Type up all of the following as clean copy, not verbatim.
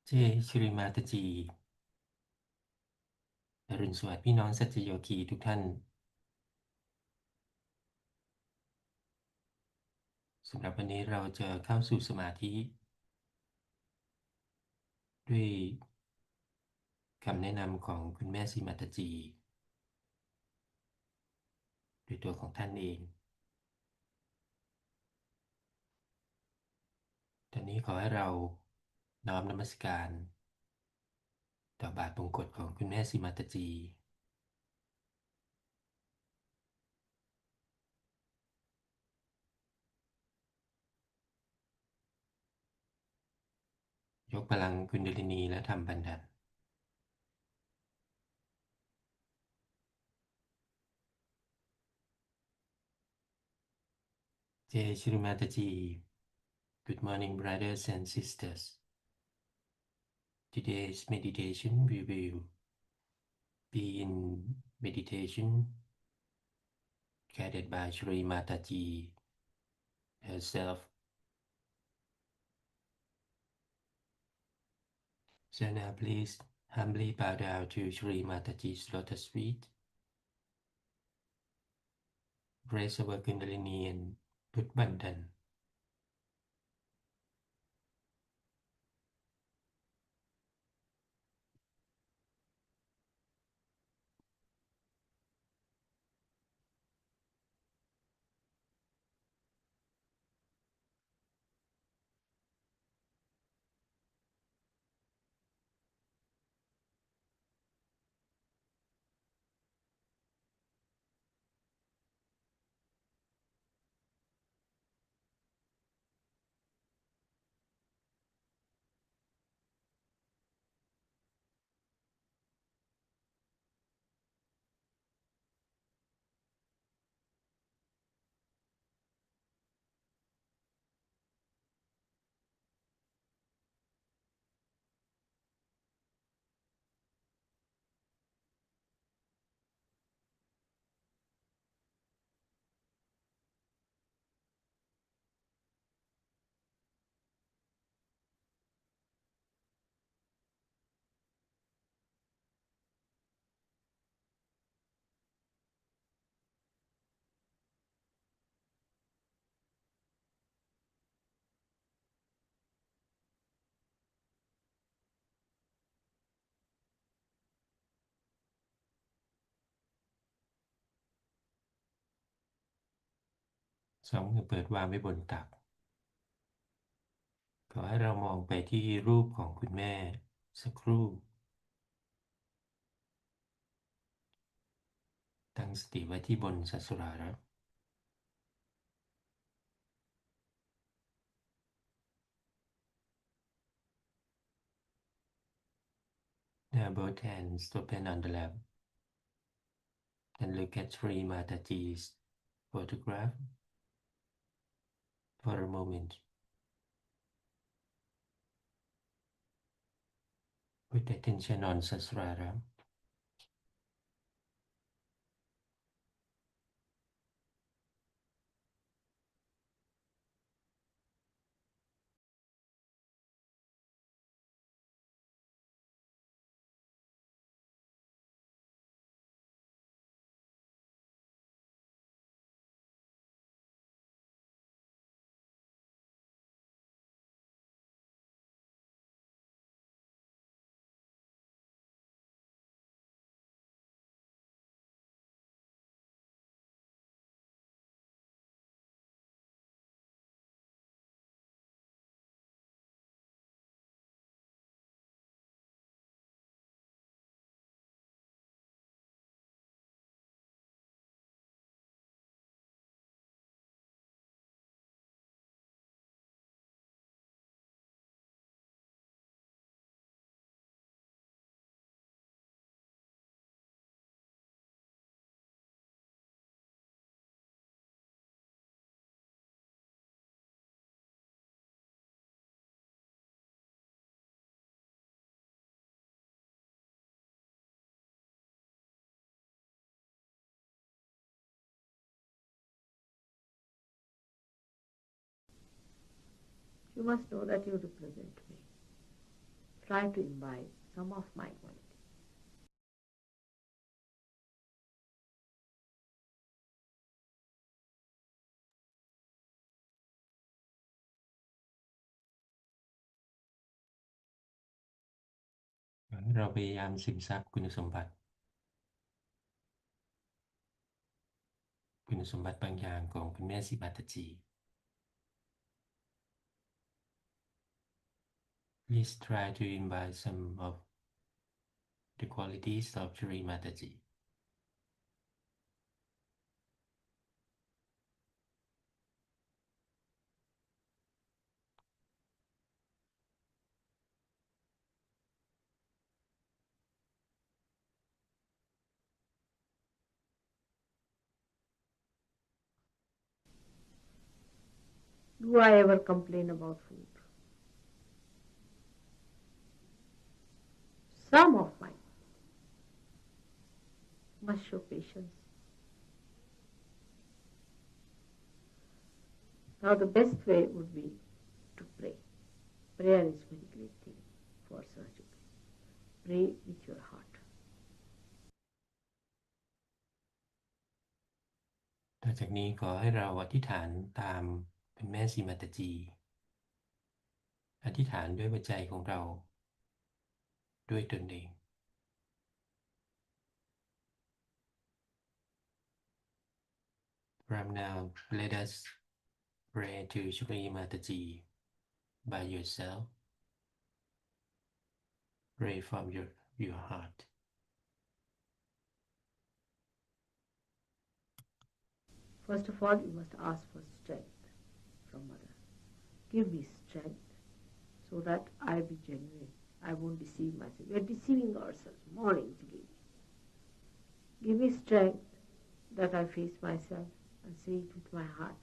เจชริมาตจีอรุณสวัสดิ์พี่น้องสัจโยคีทุกท่านสำหรับวันนี้เราจะเข้าสู่สมาธิด้วยคำแนะนำของคุณแม่สิมาตจีโดยตัวของท่านเองตอนนี้ขอให้เราน้อมนมัสการต่อบาทบงกฎของคุณแม่สิมาตจียกพลังคุณดลินีและธรรมบันดาลเจชริมาตจี Good morning brothers and sisters. Today's meditation we will be in meditation guided by Shri Mataji herself. So now please humbly bow down to Shri Mataji's lotus feet. Raise our Kundalini and put bandhan.สองมือเปิดวางไว้บนตักขอให้เรามองไปที่รูปของคุณแม่สักครู่ตั้งสติไว้ที่บนสัสราระ Now both hands open on the lap and look at Sri Mataji's photograph for a moment. Put attention on Sasrara. You must know that you represent me. try to imbibe some of my quality.เราพยายามซึมซับคุณสมบัติบางอย่างของคุณแม่สิมาตจี Please try to imbibe some of the qualities of Shri Mataji. Do I ever complain about food? Some of mine must show patience. Now the best way would be to pray. Prayer is a very great thing for surgery. Pray with your heart. ต่อจากนี้ขอให้เราอธิษฐานตามคุณแม่สิมาตจีอธิษฐานด้วยหัวใจของเราด้วยตนเอง From now, let us pray to Shri Mataji by yourself. Pray from your heart. First of all, you must ask for strength from Mother. Give me strength so that I be genuine. I won't deceive myself. We are deceiving ourselves morning till evening. Give me strength that I face myself and say it with my heart,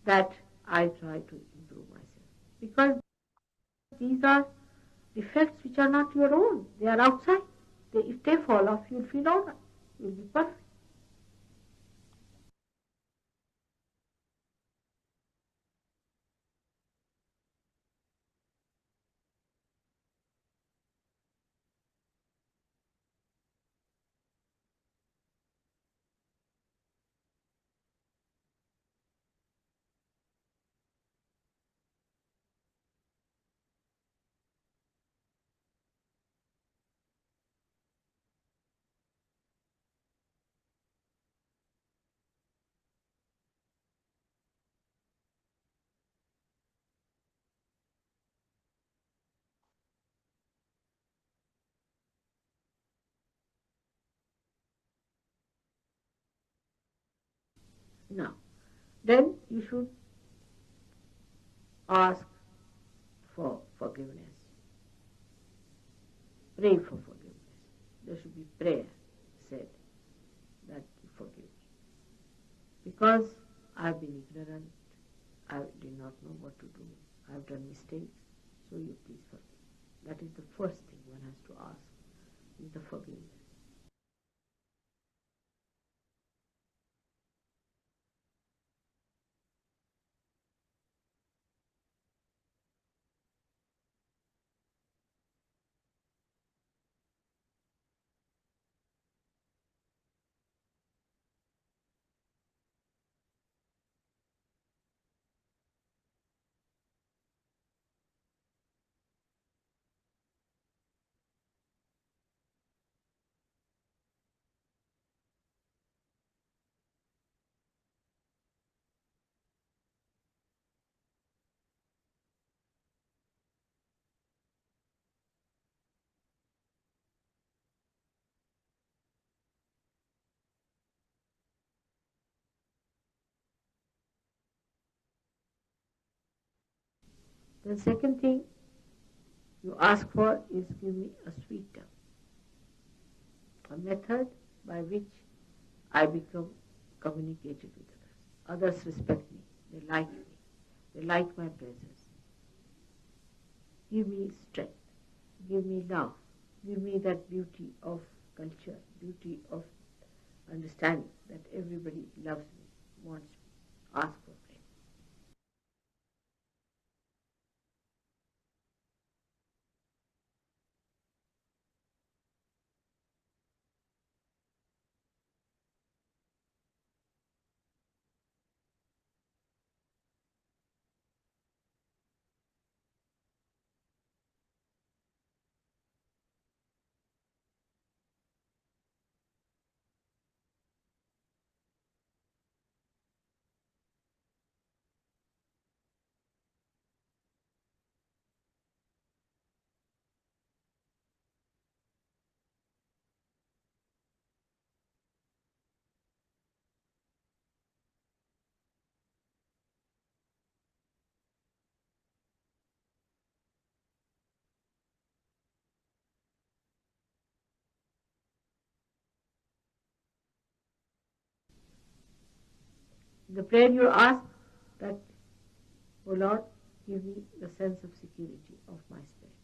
that I try to improve myself. Because these are defects which are not your own. They are outside. If they fall off, you'll feel all right. You'll be perfect. Now, then you should ask for forgiveness. Pray for forgiveness. There should be prayer said that you forgive me. Because I have been ignorant, I did not know what to do, I have done mistakes, so you please forgive me. That is the first thing one has to ask, is the forgiveness. The second thing you ask for is, give me a sweet tongue, a method by which I become communicated with others. Others respect me, they like me, they like my presence. Give me strength, give me love, give me that beauty of culture, beauty of understanding that everybody loves me, wants me. Ask for prayer. In the prayer you ask that, O Lord, give me the sense of security of my spirit,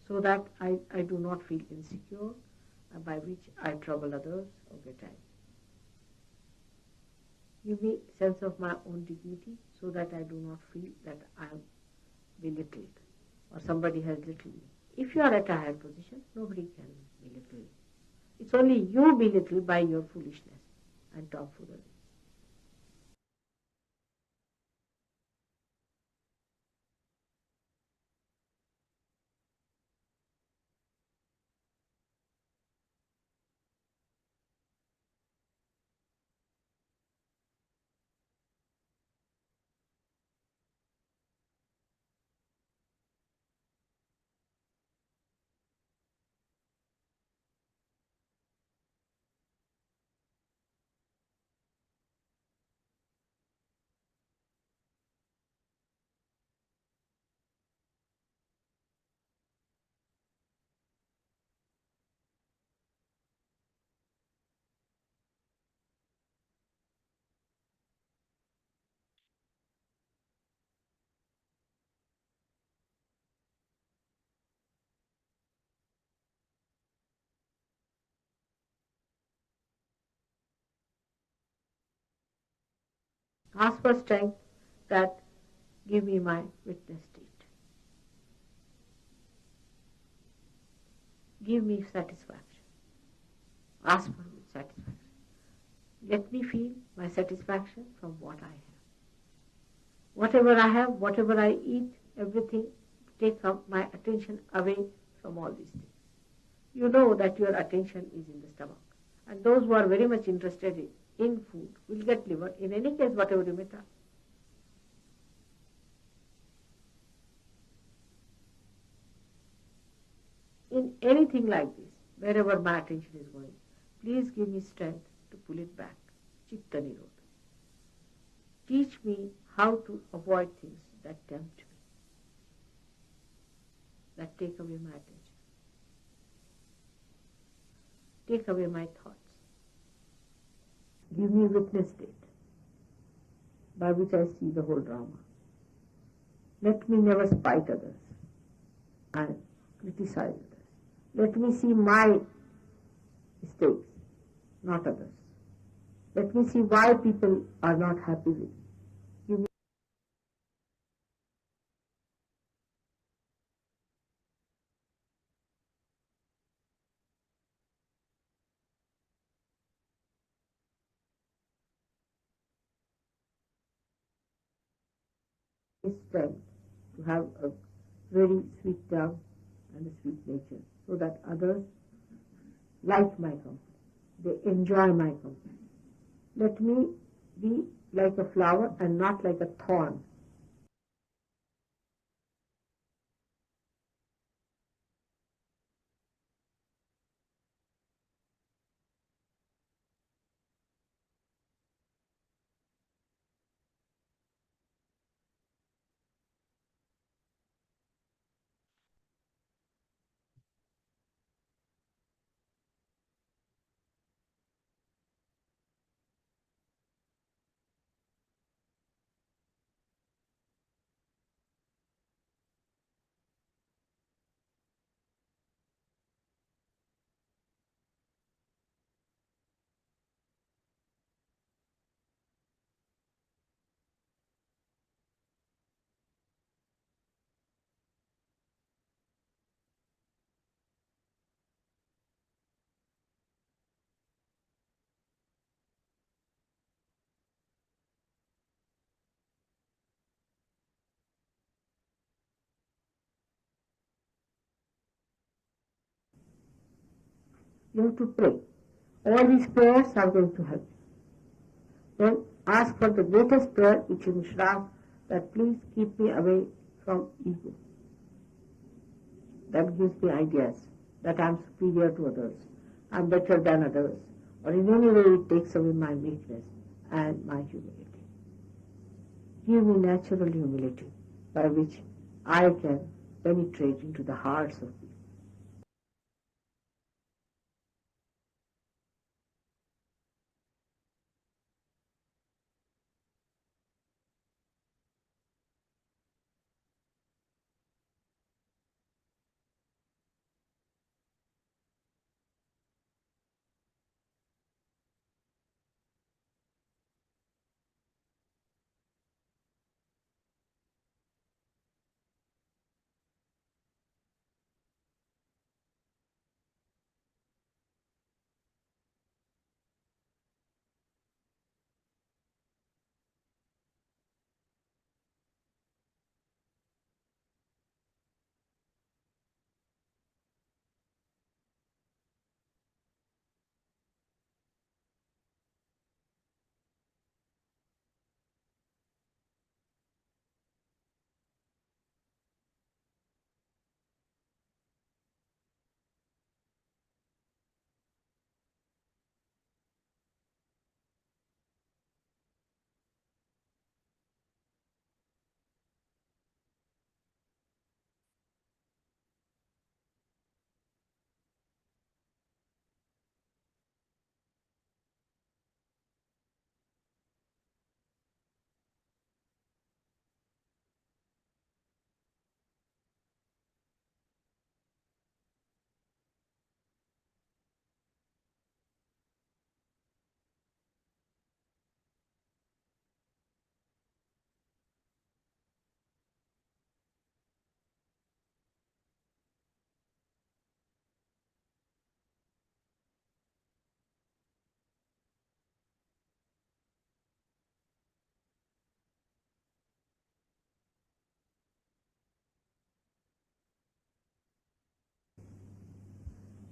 so that I do not feel insecure, by which I trouble others or get angry. Give me sense of my own dignity, so that I do not feel that I am belittled or somebody has belittled me. If you are at a higher position, nobody can belittle you. It's only you belittled by your foolishness and tomfoolery. Ask for strength that give me my witness state. Give me satisfaction. Ask for satisfaction. Let me feel my satisfaction from what I have. Whatever I have, whatever I eat, everything take my attention away from all these things. You know that your attention is in the stomach. And those who are very much interested in food will get liver. In any case, whatever you may try. In anything like this, wherever my attention is going, please give me strength to pull it back. Chitta Nirodha. Teach me how to avoid things that tempt me, that take away my attention, take away my thoughts. Give me witness state by which I see the whole drama. Let me never spite others and criticize others. Let me see my mistakes, not others. Let me see why people are not happy with me. Give me strength to have a very sweet tongue and a sweet nature, so that others like my company. They enjoy my company. Let me be like a flower and not like a thorn. You have to pray. All these prayers are going to help you. Then ask for the greatest prayer which you should ask, that please keep me away from ego. That gives me ideas that I am superior to others, I am better than others, or in any way it takes away my weakness and my humility. Give me natural humility by which I can penetrate into the hearts of people.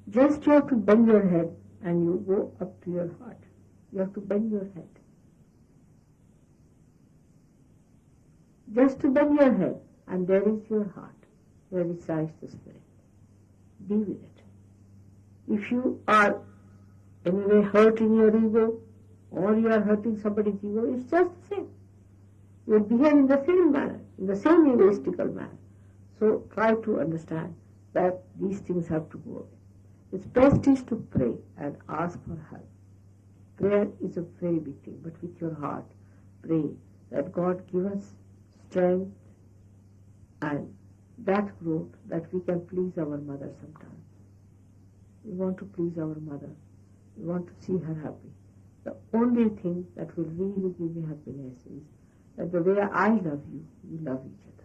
Just you have to bend your head and you go up to your heart. You have to bend your head. Just to bend your head, and there is your heart, where resides the Spirit. Be with it. If you are anyway hurting your ego, or you are hurting somebody's ego, it's just the same. You will behave in the same manner, in the same egoistical manner. So try to understand that these things have to go away. Its best is to pray and ask for help. Prayer is a very big thing, but with your heart, pray that God give us strength and that growth that we can please our mother sometimes. We want to please our mother. We want to see her happy. The only thing that will really give me happiness is that the way I love you, you love each other.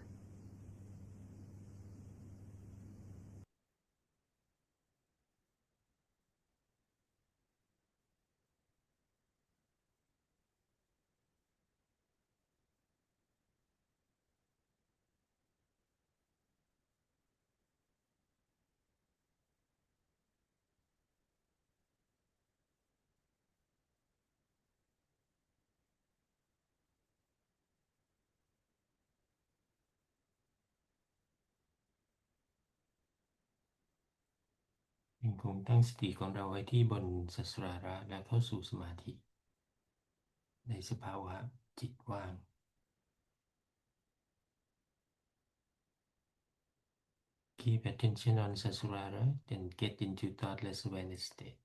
ยังคงตั้งสติของเราไว้ที่บนสัสราระและเข้าสู่สมาธิในสภาวะจิตว่าง Keep attention on Sassurara, then get into thoughtless awareness state.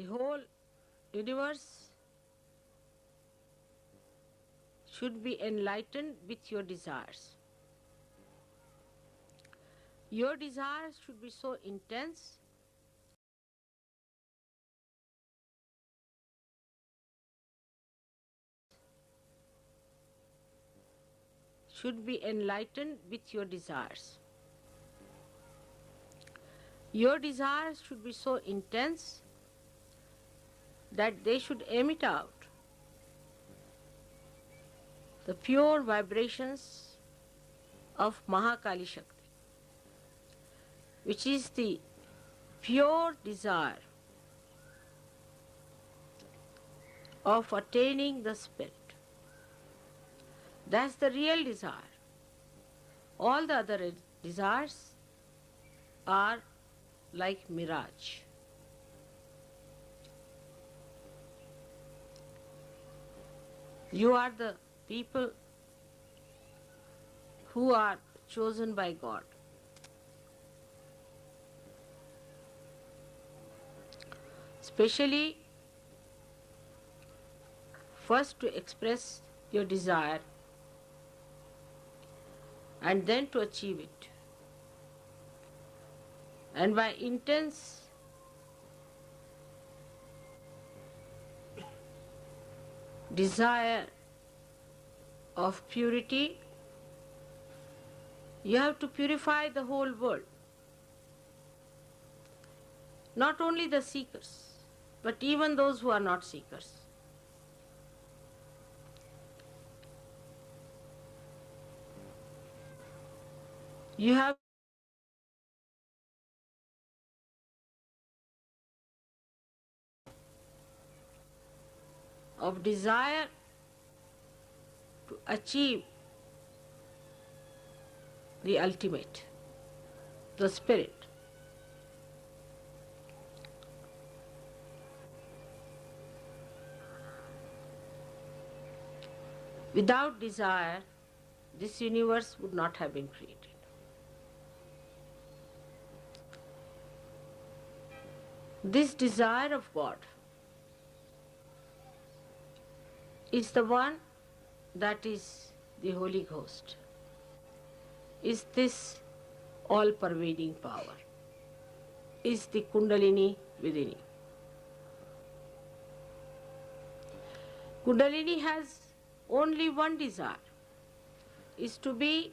The whole universe should be enlightened with your desires. Your desires should be so intense should be enlightened with your desires. Your desires should be so intense that they should emit out the pure vibrations of Mahakali Shakti, which is the pure desire of attaining the spirit. That's the real desire. All the other desires are like mirage. You are the people who are chosen by God. Especially, first to express your desire and then to achieve it. And by intense desire of purity, you have to purify the whole world. Not only the seekers, but even those who are not seekers. You have of desire to achieve the ultimate, the spirit. Without desire, this universe would not have been created. This desire of God is the one that is the Holy Ghost, is this all-pervading power, is the Kundalini within you. Kundalini has only one desire, is to be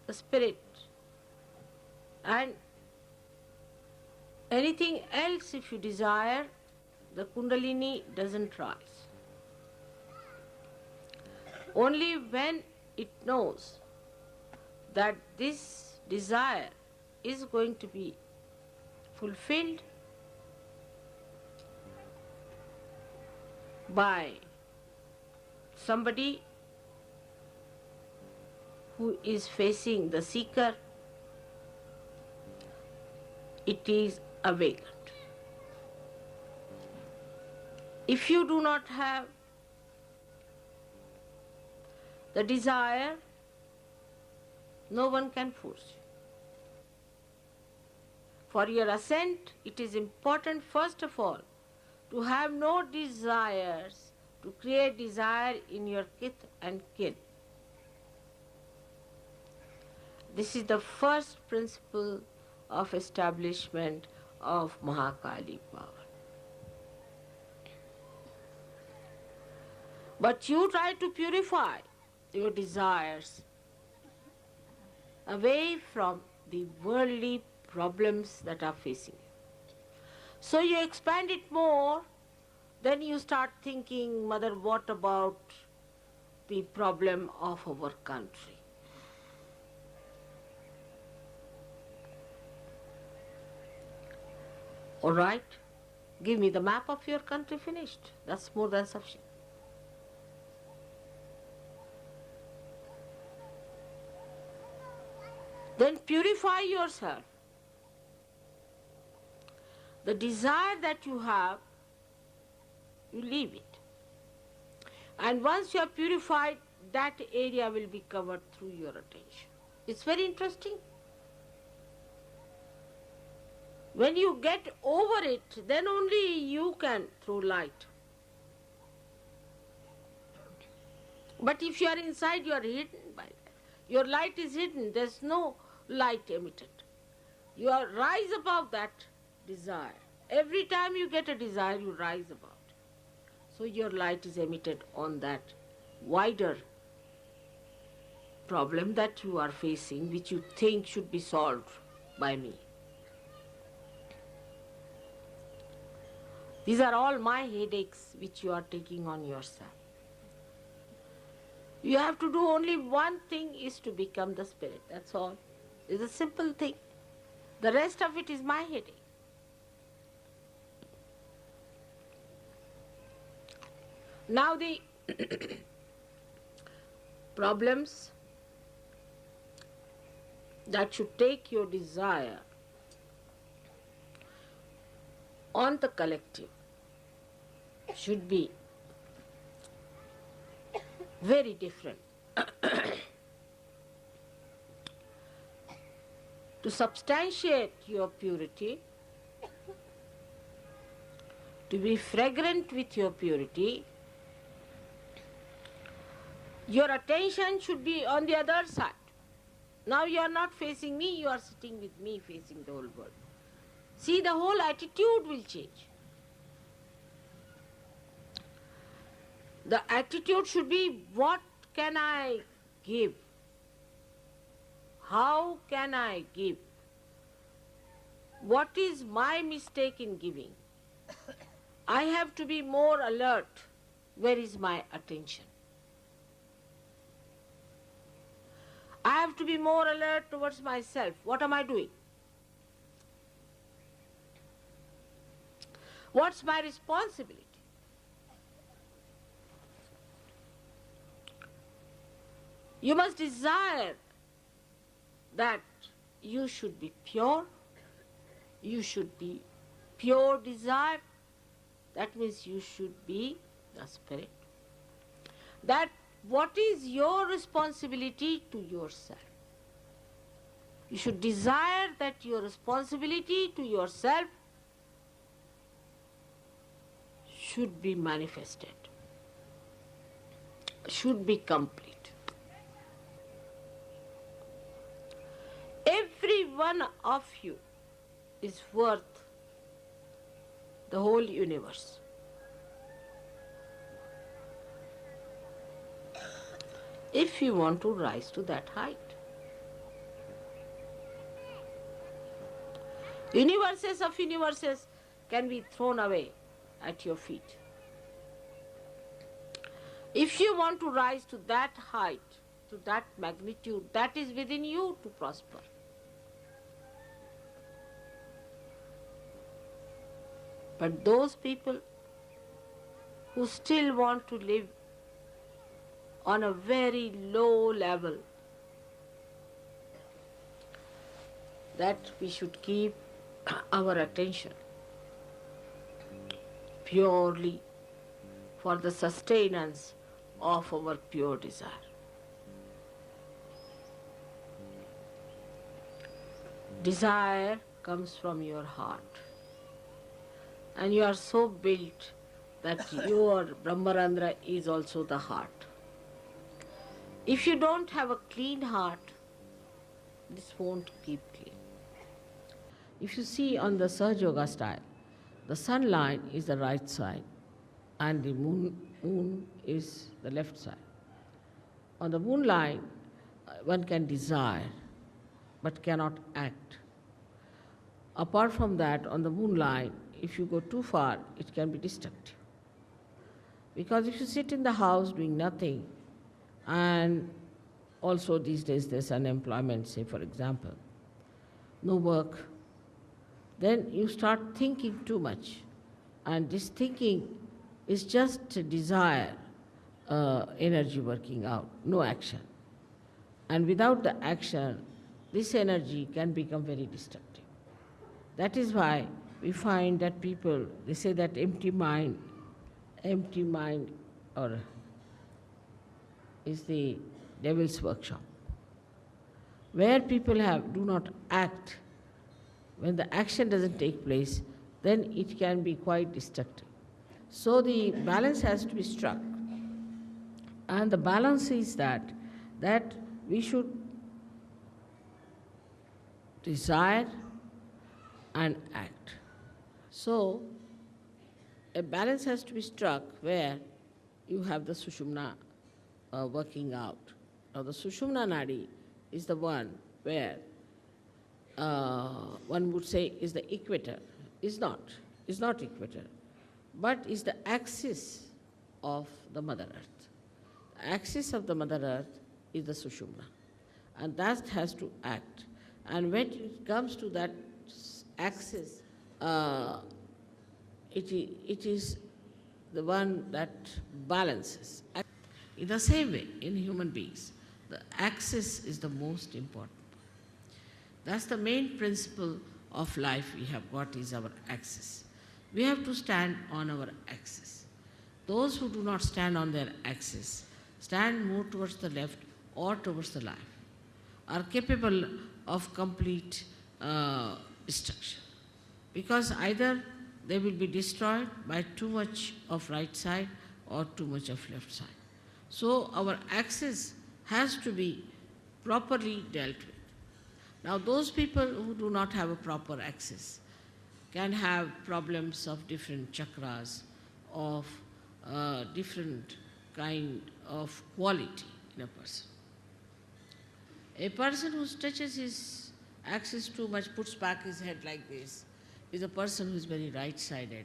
a spirit, and anything else if you desire, the Kundalini doesn't rise. Only when it knows that this desire is going to be fulfilled by somebody who is facing the seeker, it is awakened. If you do not have the desire, no one can force you. For your ascent, it is important, first of all, to have no desires, to create desire in your kith and kin. This is the first principle of establishment of Mahakali power. But you try to purify your desires away from the worldly problems that are facing you. So you expand it more, then you start thinking, Mother, what about the problem of our country? All right, give me the map of your country, finished. That's more than sufficient. Then purify yourself. The desire that you have, you leave it. And once you are purified, that area will be covered through your attention. It's very interesting. When you get over it, then only you can throw light. But if you are inside, you are hidden by that. Your light is hidden. There's no light emitted. You rise above that desire. Every time you get a desire, you rise above it. So your light is emitted on that wider problem that you are facing, which you think should be solved by me. These are all my headaches which you are taking on yourself. You have to do only one thing, is to become the spirit. That's all. It's a simple thing. The rest of it is my headache. Now the problems that should take your desire on the collective should be very different. To substantiate your purity, to be fragrant with your purity, your attention should be on the other side. Now you are not facing me, you are sitting with me facing the whole world. See, the whole attitude will change. The attitude should be, what can I give? How can I give? What is my mistake in giving? I have to be more alert. Where is my attention? I have to be more alert towards myself. What am I doing? What's my responsibility? You must desire that you should be pure. You should be pure desire. That means you should be the spirit. That what is your responsibility to yourself? You should desire that your responsibility to yourself should be manifested, should be complete. Every one of you is worth the whole universe. If you want to rise to that height. Universes of universes can be thrown away at your feet. If you want to rise to that height, to that magnitude, that is within you to prosper. But those people who still want to live on a very low level, that we should keep our attention purely for the sustenance of our pure desire. Desire comes from your heart, and you are so built that your Brahmarandra is also the heart. If you don't have a clean heart, this won't keep clean. If you see on the Sahaj Yoga style, the sun line is the right side and the moon is the left side. On the moon line, one can desire but cannot act. Apart from that, on the moon line, if you go too far, it can be destructive. Because if you sit in the house doing nothing, and also these days there's unemployment, say for example, no work, then you start thinking too much. And this thinking is just a desire, energy working out, no action. And without the action, this energy can become very destructive. That is why we find that people, they say that empty mind or is the devil's workshop, where people do not act. When the action doesn't take place, then it can be quite destructive. So the balance has to be struck. And the balance is that we should desire and act. So, a balance has to be struck where you have the Sushumna working out. Now, the Sushumna Nadi is the one where one would say is the equator. Is not equator, but is the axis of the Mother Earth. The axis of the Mother Earth is the Sushumna, and that has to act. And when it comes to that axis, it is the one that balances. In the same way, in human beings, the axis is the most important. That's the main principle of life we have got, is our axis. We have to stand on our axis. Those who do not stand on their axis, stand more towards the left or towards the right, are capable of complete destruction. Because either they will be destroyed by too much of right side or too much of left side. So our axis has to be properly dealt with. Now those people who do not have a proper axis can have problems of different chakras, of different kind of quality in a person. A person who stretches his axis too much, puts back his head like this, is a person who is very right-sided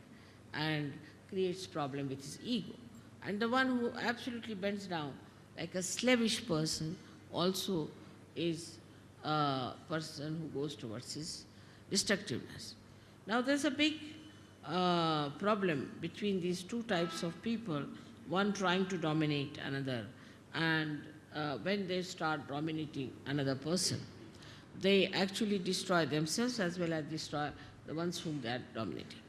and creates problem with his ego. And the one who absolutely bends down, like a slavish person, also is a person who goes towards his destructiveness. Now there's a big problem between these two types of people, one trying to dominate another, and when they start dominating another person, they actually destroy themselves as well as destroy the ones whom they are dominating.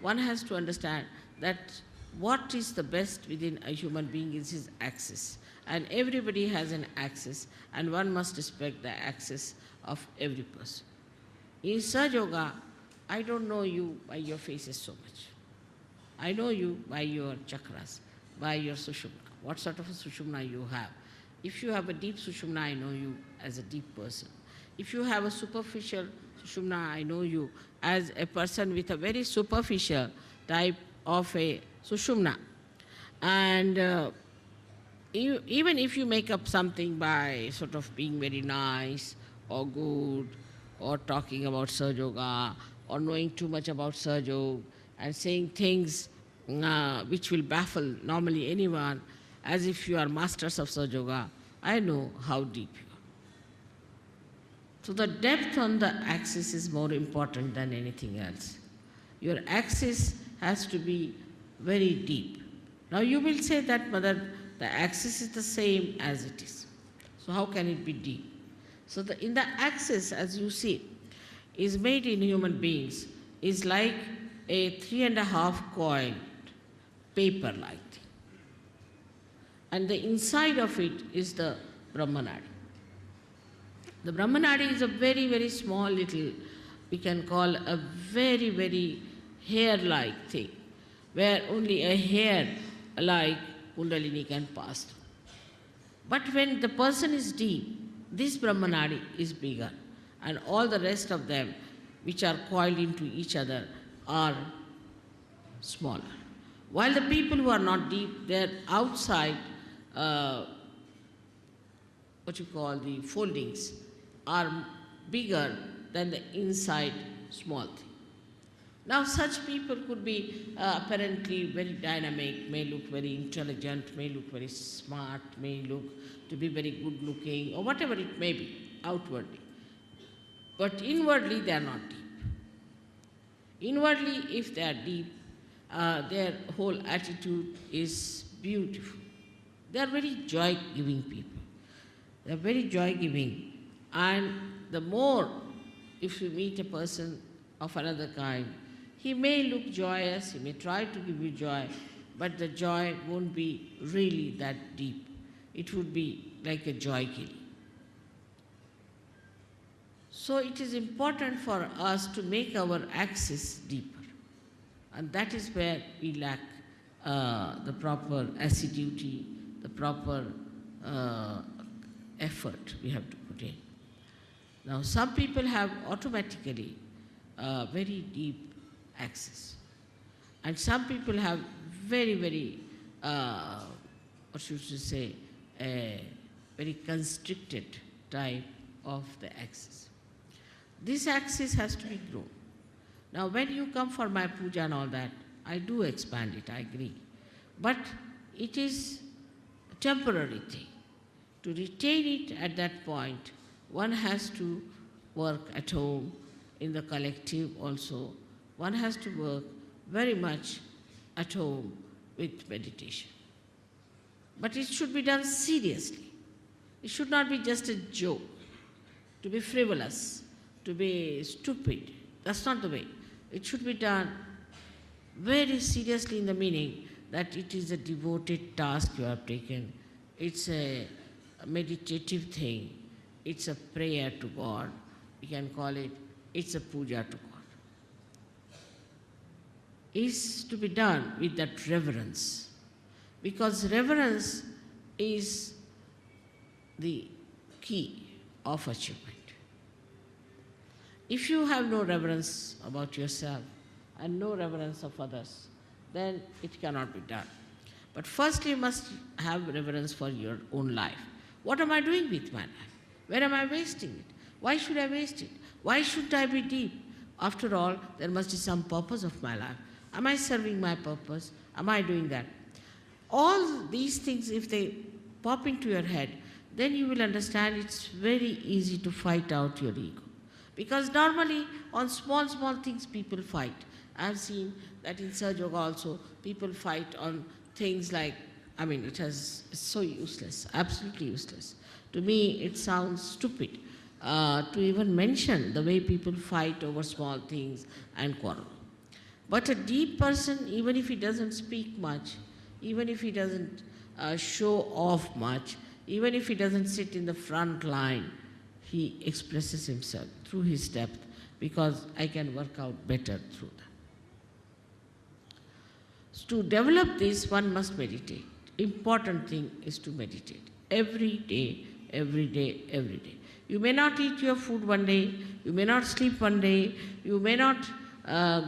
One has to understand that what is the best within a human being is his axis. And everybody has an axis, and one must respect the axis of every person. In Sahaja Yoga, I don't know you by your faces so much. I know you by your chakras, by your Sushumna, what sort of a Sushumna you have. If you have a deep Sushumna, I know you as a deep person. If you have a superficial Sushumna, I know you as a person with a very superficial type of a Sushumna. And even if you make up something by sort of being very nice or good, or talking about Sahaja Yoga, or knowing too much about Sahaja Yoga, and saying things which will baffle normally anyone, as if you are masters of Sahaja Yoga, I know how deep you are. So the depth on the axis is more important than anything else. Your axis has to be very deep. Now you will say that, Mother, the axis is the same as it is. So how can it be deep? So in the axis, as you see, is made in human beings, is like a 3.5 coiled paper-like thing. And the inside of it is the Brahmanadi. The Brahmanadi is a very, very small little, we can call a very, very hair-like thing, where only a hair-like Kundalini can pass through. But when the person is deep, this Brahmanadi is bigger, and all the rest of them, which are coiled into each other, are smaller. While the people who are not deep, their outside, what you call the foldings, are bigger than the inside small thing. Now such people could be apparently very dynamic, may look very intelligent, may look very smart, may look to be very good looking, or whatever it may be outwardly. But inwardly they are not deep. Inwardly, if they are deep, their whole attitude is beautiful. They are very joy-giving people. They are very joy-giving. And the more, if you meet a person of another kind, he may look joyous, he may try to give you joy, but the joy won't be really that deep. It would be like a joy killing. So it is important for us to make our axis deeper. And that is where we lack the proper assiduity, the proper effort we have to put in. Now some people have automatically very deep access. And some people have very, very, what should you say, a very constricted type of the access. This access has to be grown. Now when you come for my puja and all that, I do expand it, I agree. But it is a temporary thing. To retain it at that point, one has to work at home, in the collective also. One has to work very much at home with meditation. But it should be done seriously. It should not be just a joke, to be frivolous, to be stupid. That's not the way. It should be done very seriously, in the meaning that it is a devoted task you have taken. It's a meditative thing. It's a prayer to God. You can call it, it's a puja to God. It's to be done with that reverence. Because reverence is the key of achievement. If you have no reverence about yourself and no reverence of others, then it cannot be done. But first you must have reverence for your own life. What am I doing with my life? Where am I wasting it? Why should I waste it? Why should I be deep? After all, there must be some purpose of my life. Am I serving my purpose? Am I doing that? All these things, if they pop into your head, then you will understand it's very easy to fight out your ego. Because normally on small, small things people fight. I have seen that in Sahaj Yoga also, people fight on things like, it's so useless, absolutely useless. To me, it sounds stupid to even mention the way people fight over small things and quarrel. But a deep person, even if he doesn't speak much, even if he doesn't show off much, even if he doesn't sit in the front line, he expresses himself through his depth, because I can work out better through that. So to develop this, one must meditate. Important thing is to meditate. Every day, every day, every day. You may not eat your food one day, you may not sleep one day, you may not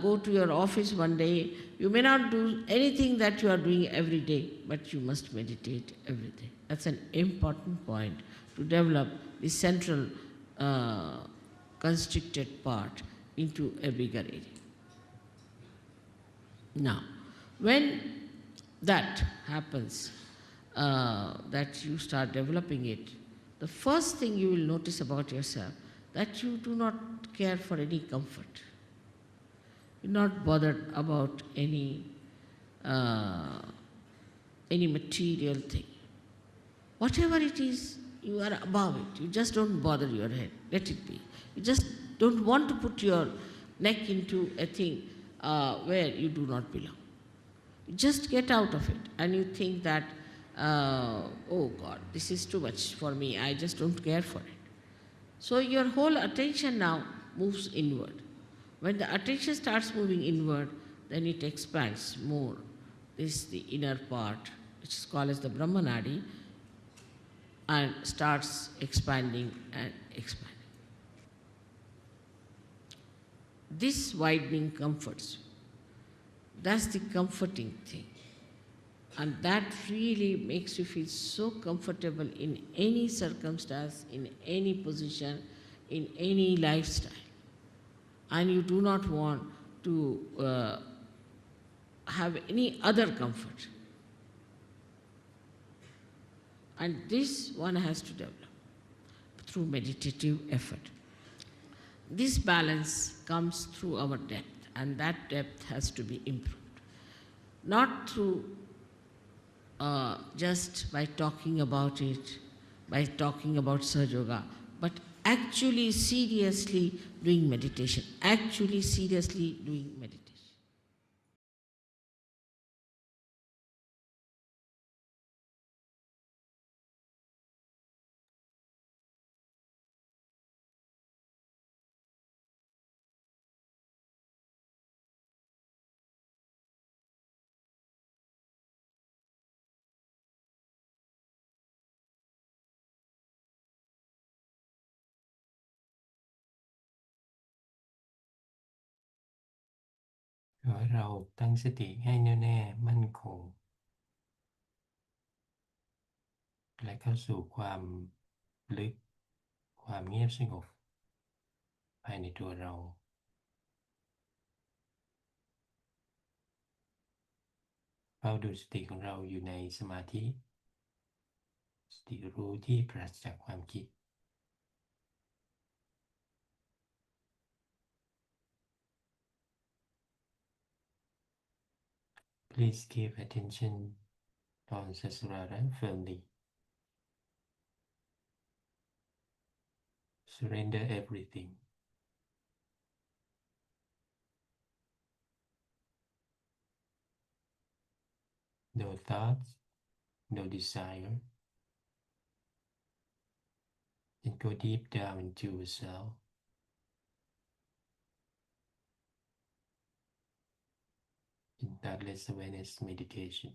go to your office one day, you may not do anything that you are doing every day, but you must meditate every day. That's an important point to develop the central constricted part into a bigger area. Now, when that happens, that you start developing it, the first thing you will notice about yourself, that you do not care for any comfort. You're not bothered about any material thing. Whatever it is, you are above it. You just don't bother your head. Let it be. You just don't want to put your neck into a thing where you do not belong. You just get out of it and you think that, oh God, this is too much for me. I just don't care for it. So your whole attention now moves inward. When the attention starts moving inward, then it expands more. This is the inner part, which is called as the Brahmanadi, and starts expanding and expanding. This widening comforts you. That's the comforting thing. And that really makes you feel so comfortable in any circumstance, in any position, in any lifestyle. And you do not want to have any other comfort. And this one has to develop through meditative effort. This balance comes through our depth, and that depth has to be improved. Not through just by talking about it, by talking about Sahaj Yoga, but actually seriously doing meditation, actually seriously doing meditation. ขอให้เราตั้งสติให้แน่วแน่มั่นคงและเข้าสู่ความลึกความเงียบสงบภายในตัวเราเฝ้าดูสติของเราอยู่ในสมาธิสติรู้ที่ปราศจากความคิด Please keep attention on Sasrara firmly. Surrender everything. No thoughts, no desire. And go deep down into yourself. In Thoughtless Awareness Meditation.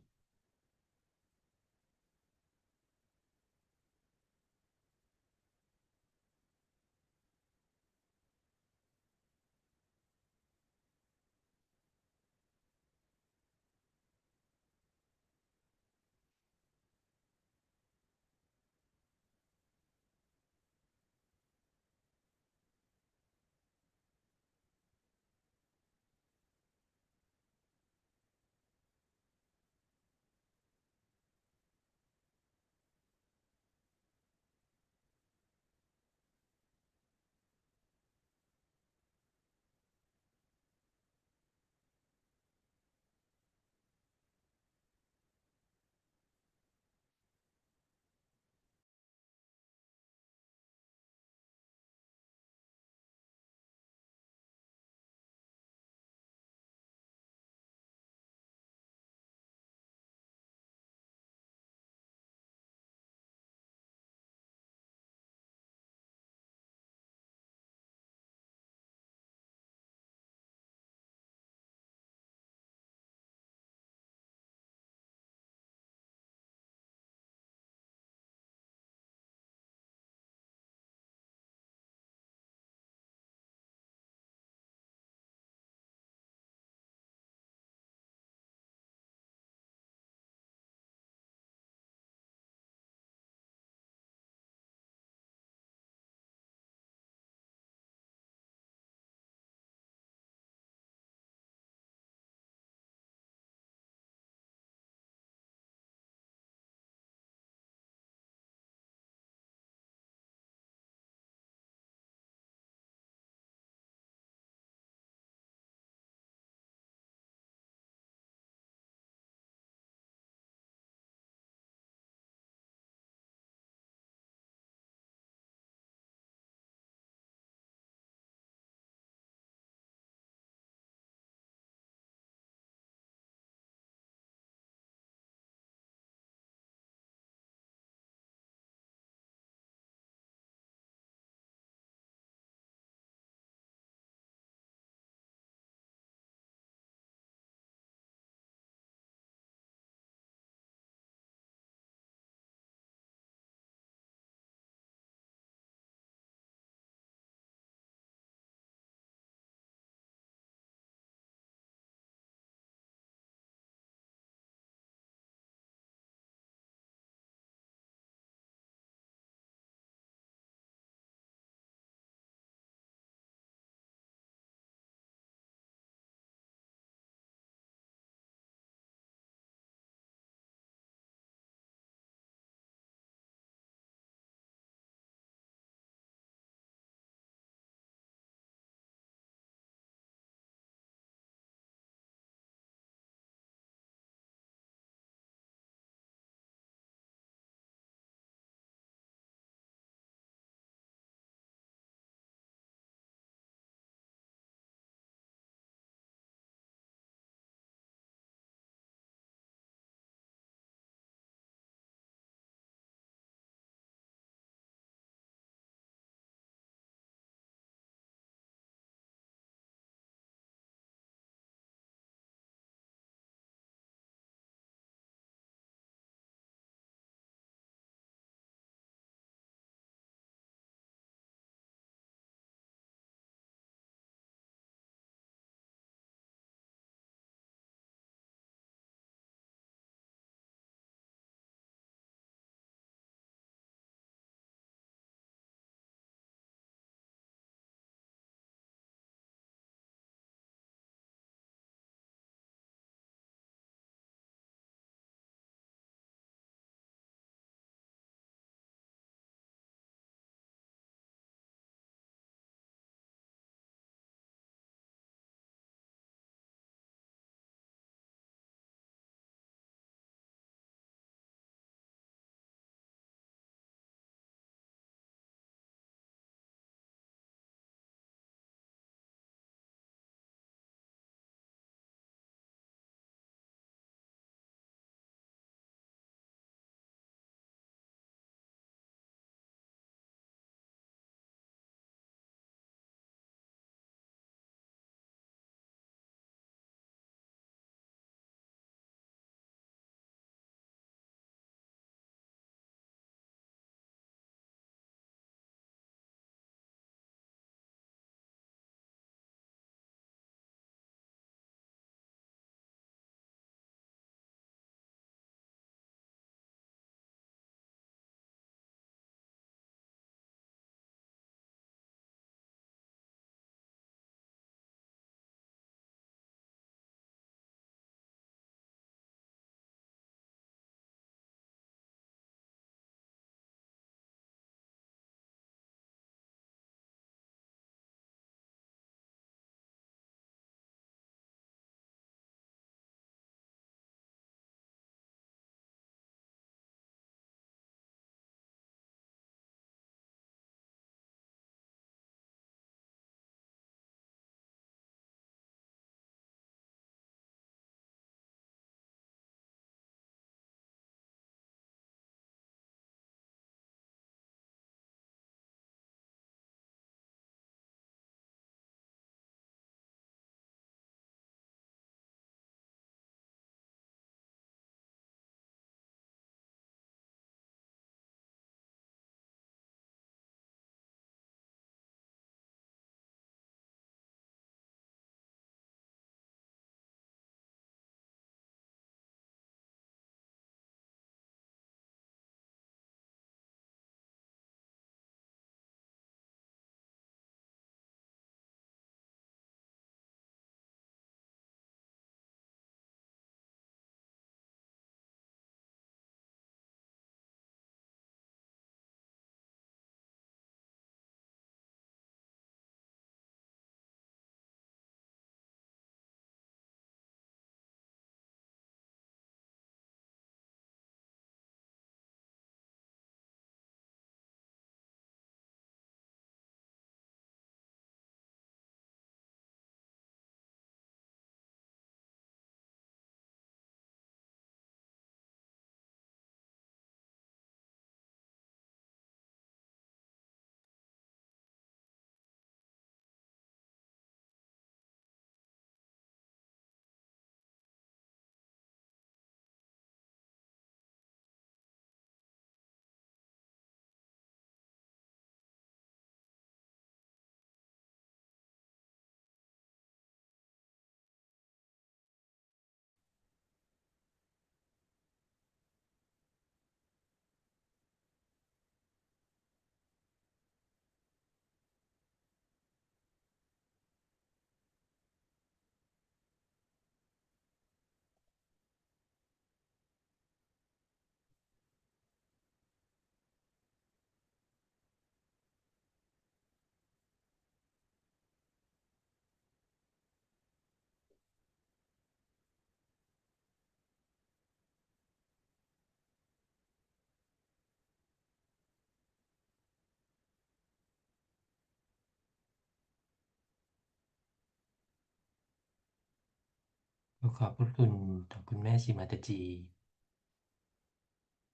ขอบพระคุณต่อคุณแม่สีมาตจี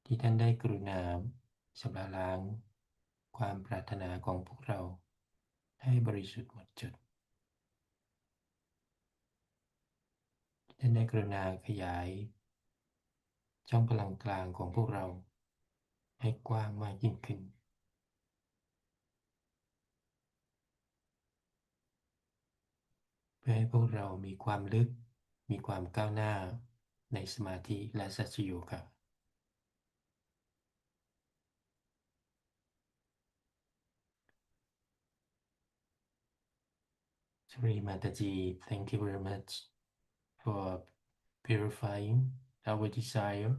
ที่ท่านได้กรุณาชำระล้างความปรารถนาของพวกเราให้บริสุทธิ์หมดจดท่านได้กรุณาขยายช่องพลังกลางของพวกเราให้กว้างมากยิ่งขึ้นเพื่อให้พวกเรามีความลึกมีความก้าวหน้าในสมาธิและสัจโยคะ Sri Mataji, thank you very much for purifying our desire,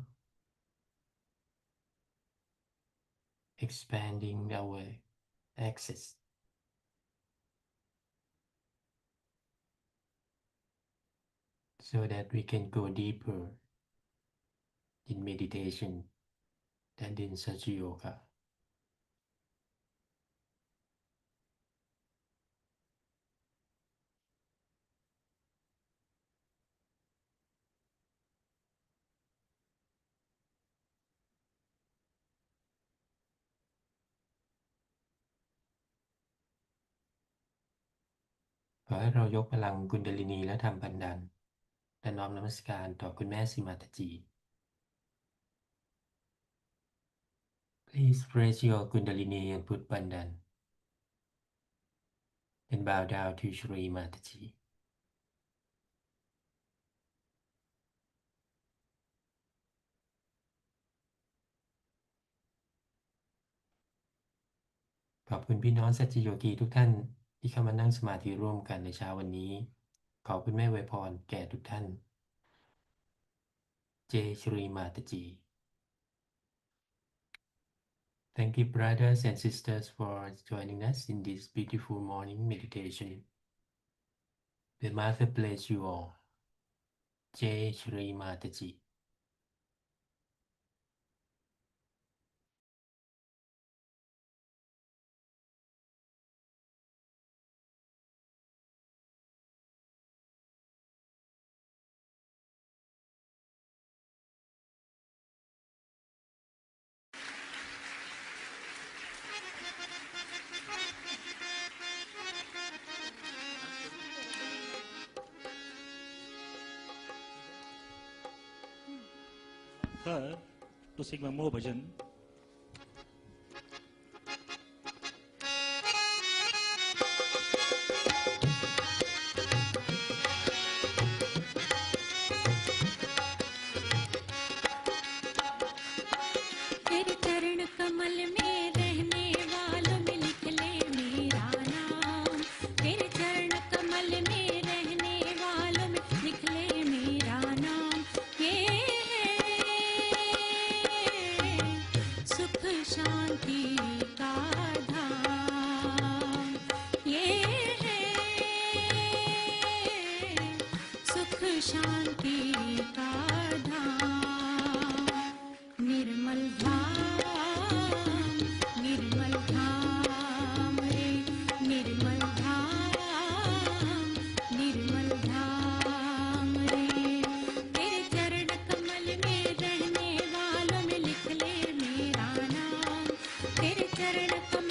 expanding our access, so that we can go deeper in meditation and in Saja Yoga.ขอให้เรายกพลังกุนดลินีและทำบันดาลและน้อมนมัสการต่อคุณแม่สิมาตจี Please raise your kundalini and put bandhan and bow down to Sri Mataji. ขอบคุณพี่น้องสัจจิโยกีทุกท่านที่เข้ามานั่งสมาธิร่วมกันในเช้าวันนี้ขอคุณแม่อวยพรแก่ทุกท่านเจชรีมาตจี Thank you brothers and sisters for joining us in this beautiful morning meditation. The Mother bless you all. Jai Shri Mataji. To sing one more bhajan. चरण कमल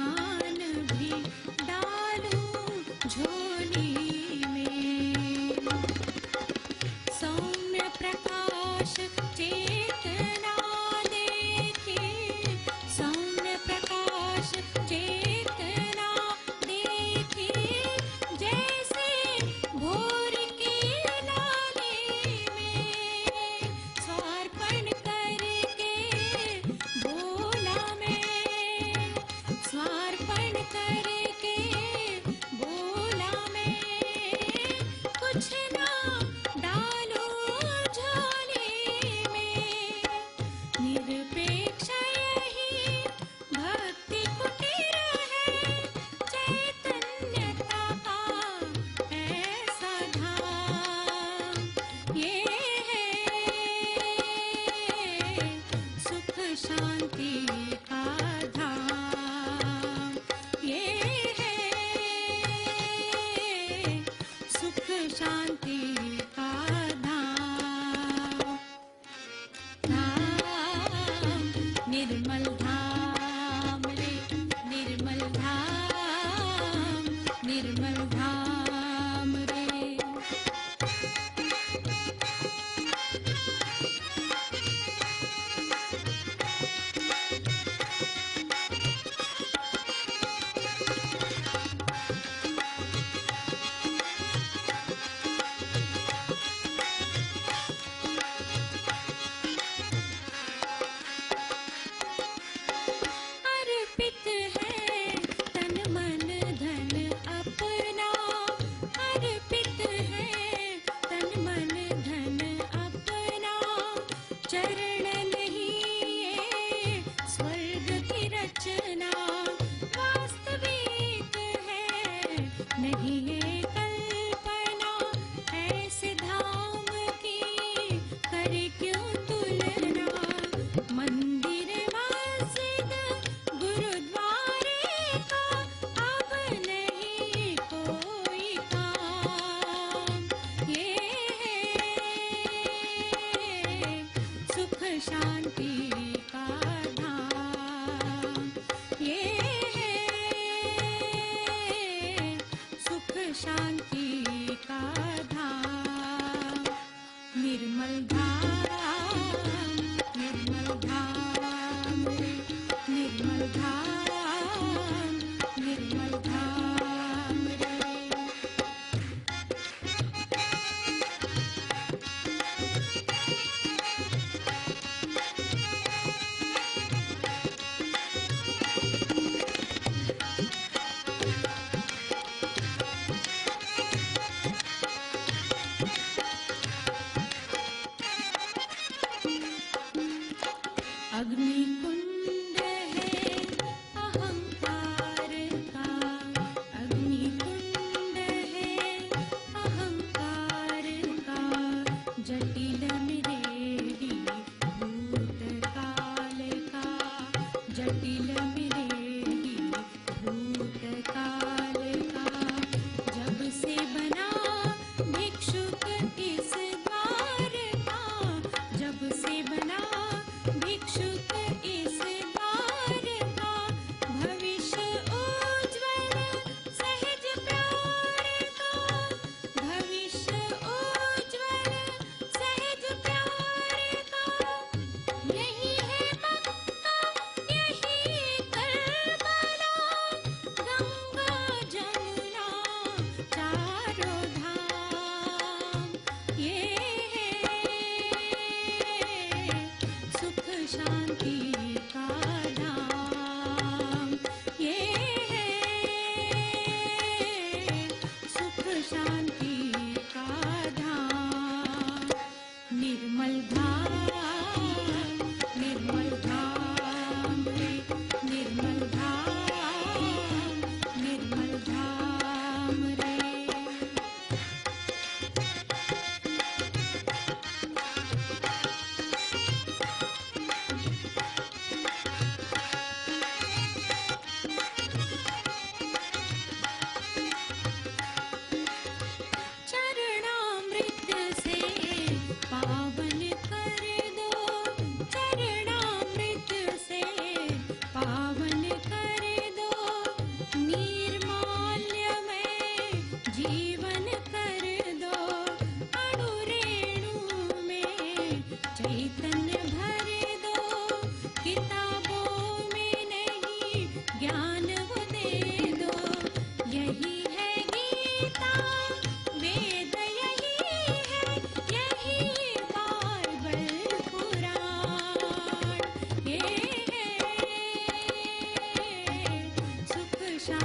ज्ञान भी डालूं झोली में। सौम्य प्रकाश चेतना देखे, सौम्य प्रकाश चेतना देखे, जैसे भोर के लाले में स्वार्पण करके बोला मैं, स्वार्पण करके बोला मैं, कुछ ना डालो झोले में। निरपेक्ष यही भक्ति कुटीर है, चैतन्यता का ऐसा धाम। ये है सुख शांति का धाम, ये है सुख शांति का धाम। धाम निर्मल धाम रे, निर्मल धाम, निर्मल धाम रे। अर्पित है तन मन धन अपना, अर्पित है तन मन धन अपना। चरण नहीं ये स्वर्ग की रचना, वास्तविक है नहीं ये कल्पना। ऐसे धाम की करे क्यों तुलना, मंदिर मस्जिद गुरुद्वारे का अब नहीं कोई काम। ये है सुख शांति का धाम, ये है सुख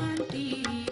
शांति